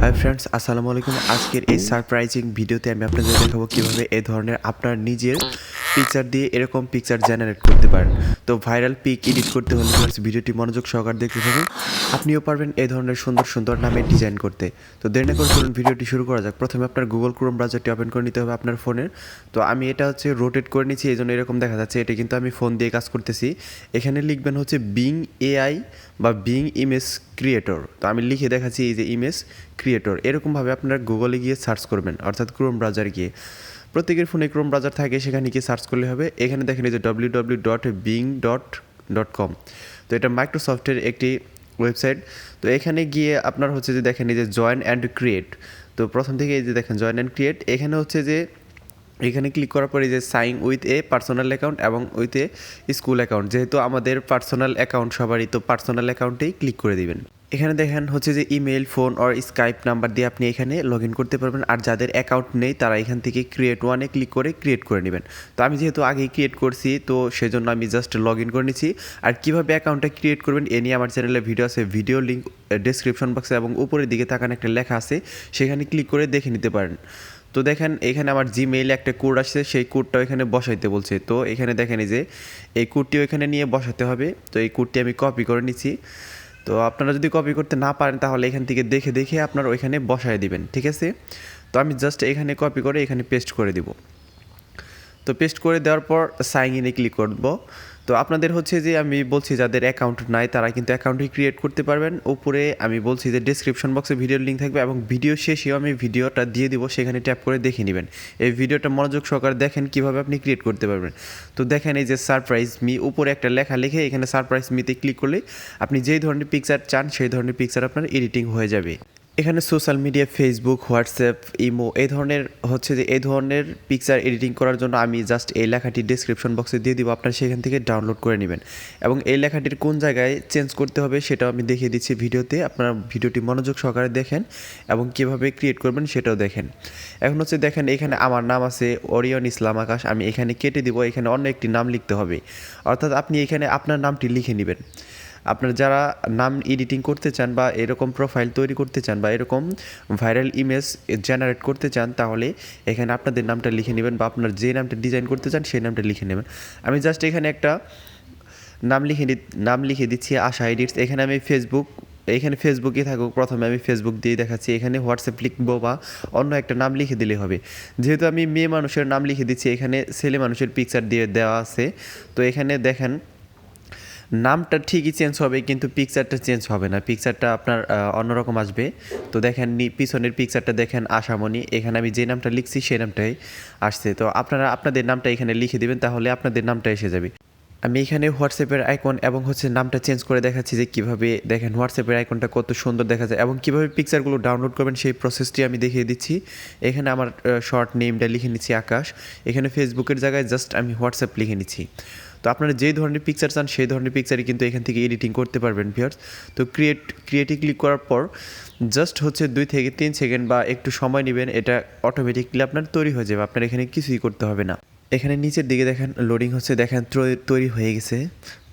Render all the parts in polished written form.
Hi friends, আসসালামু আলাইকুম। আজকের এই সারপ্রাইজিং ভিডিওতে আমি আপনাদের দেখাবো কীভাবে এই ধরনের আপনার নিজের পিকচার দিয়ে এরকম পিকচার জেনারেট করতে পারেন। তো ভাইরাল পিক এডিট করতে হলে ভিডিওটি মনোযোগ সহকারে দেখতে থাকুন। আপনিও পারবেন এই ধরনের সুন্দর সুন্দর নামের ডিজাইন করতে। তো দেরি না করে চলুন ভিডিওটি শুরু করা যাক। প্রথমে আপনার গুগল ক্রোম ব্রাউজারটি ওপেন করে নিতে হবে আপনার ফোনের। তো আমি এটা রোটেট করে নিচ্ছি, এই জন্য এরকম দেখা যাচ্ছে। এটা কিন্তু আমি ফোন দিয়ে কাজ করতেছি। এখানে লিখবেন বিং এআই বা বিং ইমেজ ক্রিয়েটর। তো আমি লিখে দেখাচ্ছি এই যে ইমেজ ক্রিয়েটর। এরকমভাবে আপনারা গুগলে গিয়ে সার্চ করবেন, অর্থাৎ ক্রোম ব্রাউজার গিয়ে। প্রত্যেকের ফোনে ক্রোম ব্রাউজার থাকে, সেখানে গিয়ে সার্চ করলে হবে। এখানে দেখেন এই যে www.bing.com। তো এটা মাইক্রোসফটের একটি ওয়েবসাইট। তো এখানে গিয়ে আপনার যে দেখেন এই যে জয়েন অ্যান্ড ক্রিয়েট। তো প্রথম থেকে এই যে দেখেন জয়েন অ্যান্ড ক্রিয়েট। এখানে এখানে ক্লিক করার পরে যে sign with a personal account এবং উইথ এ স্কুল অ্যাকাউন্ট, যেহেতু আমাদের পার্সোনাল অ্যাকাউন্ট সবারই, তো পার্সোনাল অ্যাকাউন্টেই ক্লিক করে দিবেন। এখানে দেখেন যে ইমেল, ফোন আর স্কাইপ নাম্বার দিয়ে আপনি এখানে লগ ইন করতে পারবেন। আর যাদের অ্যাকাউন্ট নেই তারা এখান থেকে ক্রিয়েট ওয়ানে ক্লিক করে ক্রিয়েট করে নেবেন। তো আমি যেহেতু আগেই ক্রিয়েট করছি, তো সেজন্য আমি জাস্ট লগ ইন করে নিচ্ছি। আর কীভাবে অ্যাকাউন্টটা ক্রিয়েট করবেন এ নিয়ে আমার চ্যানেলে ভিডিও আছে, ভিডিও লিঙ্ক ডেসক্রিপশন বক্সে এবং উপরের দিকে তাকান একটা লেখা আছে, সেখানে ক্লিক করে দেখে নিতে পারেন। তো দেখেন এখানে আমার জিমেইলে একটা কোড আসছে, সেই কোডটাও এখানে বসাইতে বলছে। তো এখানে দেখেন এই যে এই কোডটিও এখানে নিয়ে বসাতে হবে। তো এই কোডটি আমি কপি করে নিচ্ছি। তো আপনারা যদি কপি করতে না পারেন তাহলে এখান থেকে দেখে দেখে আপনারা ওইখানে বসায় দিবেন, ঠিক আছে। তো আমি জাস্ট এখানে কপি করে এখানে পেস্ট করে দিব। তো পেস্ট করে দেওয়ার পর সাইন ইনে ক্লিক করব। তো আপনাদের যে আমি বলছি যাদের অ্যাকাউন্ট নাই তারা কিন্তু অ্যাকাউন্টই ক্রিয়েট করতে পারবেন। উপরে আমি বলছি যে ডেসক্রিপশন বক্সে ভিডিওর লিঙ্ক থাকবে এবং ভিডিও শেষেও আমি ভিডিওটা দিয়ে দিব, সেখানে ট্যাপ করে দেখে নেবেন। এই ভিডিওটা মনোযোগ সহকারে দেখেন কীভাবে আপনি ক্রিয়েট করতে পারবেন। তো দেখেন এই যে সারপ্রাইজ মি, উপরে একটা লেখা লিখে এখানে সারপ্রাইজ মিতে ক্লিক করলে আপনি যেই ধরনের পিকচার চান সেই ধরনের পিকচার আপনার এডিটিং হয়ে যাবে। এখানে social media, Facebook, WhatsApp, imo এই ধরনের এই ধরনের পিকচার এডিটিং করার জন্য আমি জাস্ট এই লেখাটি ডেসক্রিপশন বক্সে দিয়ে দিব, আপনারা সেখান থেকে ডাউনলোড করে নেবেন। এবং এই লেখাটির কোন জায়গায় চেঞ্জ করতে হবে সেটাও আমি দেখিয়ে দিচ্ছি ভিডিওতে। আপনারা ভিডিওটি মনোযোগ সহকারে দেখেন এবং কীভাবে ক্রিয়েট করবেন সেটাও দেখেন। এখন দেখেন এখানে আমার নাম আছে অরিয়ন ইসলাম আকাশ, আমি এখানে কেটে দিব। এখানে অন্য একটি নাম লিখতে হবে, অর্থাৎ আপনি এখানে আপনার নামটি লিখে নেবেন। আপনারা যারা নাম এডিটিং করতে চান বা এরকম প্রোফাইল তৈরি করতে চান বা এরকম ভাইরাল ইমেজ জেনারেট করতে চান, তাহলে এখানে আপনাদের নামটা লিখে নেবেন বা আপনার যে নামটা ডিজাইন করতে চান সেই নামটা লিখে নেবেন। আমি জাস্ট এখানে একটা নাম লিখে দিচ্ছি, আশা এডিটস। এখানে আমি ফেসবুকে থাকুক, প্রথমে আমি ফেসবুক দিয়ে দেখাচ্ছি। এখানে হোয়াটসঅ্যাপ লিখবো বা অন্য একটা নাম লিখে দিলে হবে। যেহেতু আমি মেয়ে মানুষের নাম লিখে দিচ্ছি, এখানে ছেলে মানুষের পিকচার দিয়ে দেওয়া আছে। তো এখানে দেখেন নামটা ঠিকই চেঞ্জ হবে কিন্তু পিকচারটা চেঞ্জ হবে না, পিকচারটা আপনার অন্যরকম আসবে। তো দেখেন পিছনের পিকচারটা দেখেন আশামণি, এখানে আমি যে নামটা লিখছি সেই নামটাই আসছে। তো আপনারা আপনাদের নামটা এখানে লিখে দিবেন, তাহলে আপনাদের নামটা এসে যাবে। আমি এখানে হোয়াটসঅ্যাপের আইকন এবং নামটা চেঞ্জ করে দেখাচ্ছি যে কীভাবে দেখেন হোয়াটসঅ্যাপের আইকনটা কত সুন্দর দেখা যায় এবং কীভাবে পিকচারগুলো ডাউনলোড করবেন সেই প্রসেসটি আমি দেখিয়ে দিচ্ছি। এখানে আমার শর্ট নেমটা লিখে নিচ্ছি আকাশ। এখানে ফেসবুকের জায়গায় জাস্ট আমি হোয়াটসঅ্যাপ লিখে নিচ্ছি। তো আপনারা যেই ধরনের পিকচার চান সেই ধরনের পিকচারই কিন্তু এখান থেকে এডিটিং করতে পারবেন ভিউয়ার্স। তো ক্রিয়েটে ক্লিক করার পর জাস্ট 2 থেকে 3 সেকেন্ড বা একটু সময় নেবেন, এটা অটোমেটিকলি আপনার তৈরি হয়ে যাবে, আপনার এখানে কিছুই করতে হবে না। এখানে নিচের দিকে দেখেন লোডিং দেখেন তৈরি হয়ে গেছে।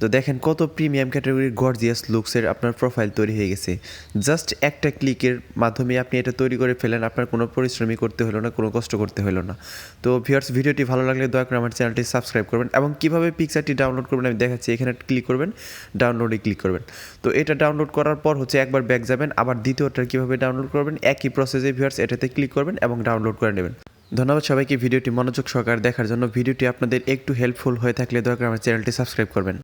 তো দেখেন কত প্রিমিয়াম ক্যাটাগরির গর্জিয়াস লুকসের আপনার প্রোফাইল তৈরি হয়ে গেছে। জাস্ট একটা ক্লিকের মাধ্যমে আপনি এটা তৈরি করে ফেলেন, আপনার কোনো পরিশ্রমই করতে হলো না, কোনো কষ্ট করতে হলো না। তো ভিউয়ার্স, ভিডিওটি ভালো লাগলে দয়া করে আমার চ্যানেলটি সাবস্ক্রাইব করবেন এবং কীভাবে পিকচারটি ডাউনলোড করবেন আমি দেখাচ্ছি। এখানে ক্লিক করবেন, ডাউনলোডে ক্লিক করবেন। তো এটা ডাউনলোড করার পর একবার ব্যাক যাবেন, আবার দ্বিতীয়টা কীভাবে ডাউনলোড করবেন একই প্রসেসে ভিউয়ার্স এটাতে ক্লিক করবেন এবং ডাউনলোড করে নেবেন। ধন্যবাদ সবাইকে ভিডিওটি মনোযোগ সহকারে দেখার জন্য। ভিডিওটি আপনাদের একটু হেল্পফুল হয়ে থাকলে দয়া করে আমার চ্যানেলটি সাবস্ক্রাইব করবেন।